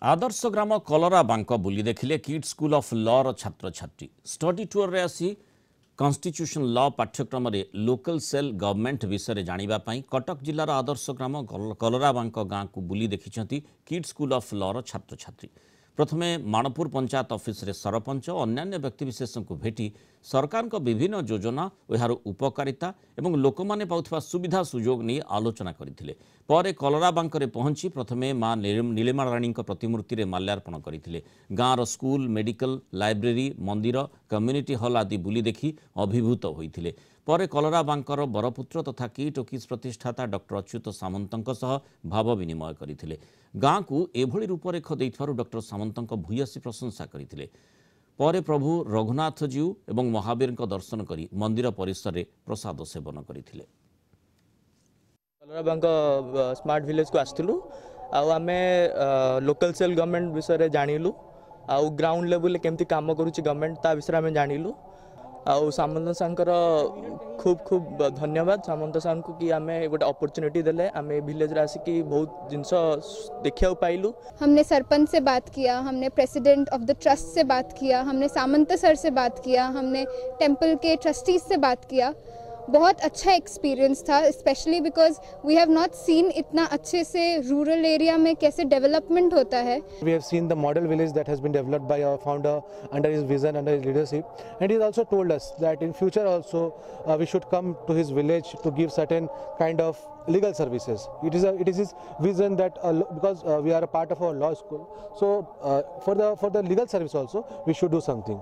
आदर्श ग्राम कलरा बांक बुली देखिले kids school of law छात्र छात्री स्टडी टूर रे आसी कॉन्स्टिट्यूशन लॉ पाठ्यक्रम रे लोकल सेल गवर्नमेंट विषय जानिबा पई कटक जिल्लार आदर्श ग्राम कलरा बांक गाँ को बुली देखिछंती किड्स स्कूल ऑफ लॉ छात्र छात्री। प्रथमे माणपुर पंचायत ऑफिस रे सरपंच और अन्य व्यक्तिविशेष को भेटी सरकार को विभिन्न योजना और यार उपकारिता एवं लोक माने पाउथबा सुविधा सुजोग नहीं आलोचना करथिले। परे कलरा बांक रे पहुंची प्रथमे मां नीलिमा रानी प्रतिमूर्ति रे माल्यार्पण करथिले। गाँर स्कूल मेडिकल लाइब्रेरी मंदिर कम्युनिटी हॉल आदि बुली देखि अभिभूत होइथिले। परे कलरा बांकर बरपुत्र तथा किट ओकिस प्रतिष्ठाता डॉक्टर अच्युत सामंतଙ୍କ सह भाव विनिमय करथिले। गाँ को एभली रूपरेख दैथिबारु डॉक्टर सामंतଙ୍କ भूयसी प्रशंसा करथिले। परे प्रभु रघुनाथ जीउ एवं महावीर दर्शन करी मंदिर परिसर रे प्रसाद सेवन करथिले। कलरा बांक स्मार्ट विलेज को आसथिलु आमे लोकल सेल गवर्नमेंट विषय जानिलु आउ ग्राउंड लेवल केमती काम करूची गवर्नमेंट ता विषय आमे जानिलु आउ सामंत सांकर खूब खूब धन्यवाद सामंत सांग को कि आमे गोटे अपॉर्चुनिटी देले आमे विलेज रे आसी कि बहुत जिंस देखिया पाइलु। हमने सरपंच से बात किया, हमने प्रेसिडेंट ऑफ द ट्रस्ट से बात किया, हमने सामंत सर से बात किया, हमने टेंपल के ट्रस्टीज से बात किया। बहुत अच्छा एक्सपीरियंस था, specially because we have not seen इतना अच्छे से रूरल एरिया में कैसे डेवलपमेंट होता है। We have seen the model village that has been developed by our founder under his vision, under his leadership, and he has also told us that in future also we should come to his village to give certain kind of legal services. It is his vision that because we are a part of our law school, so for the legal service also we should do something.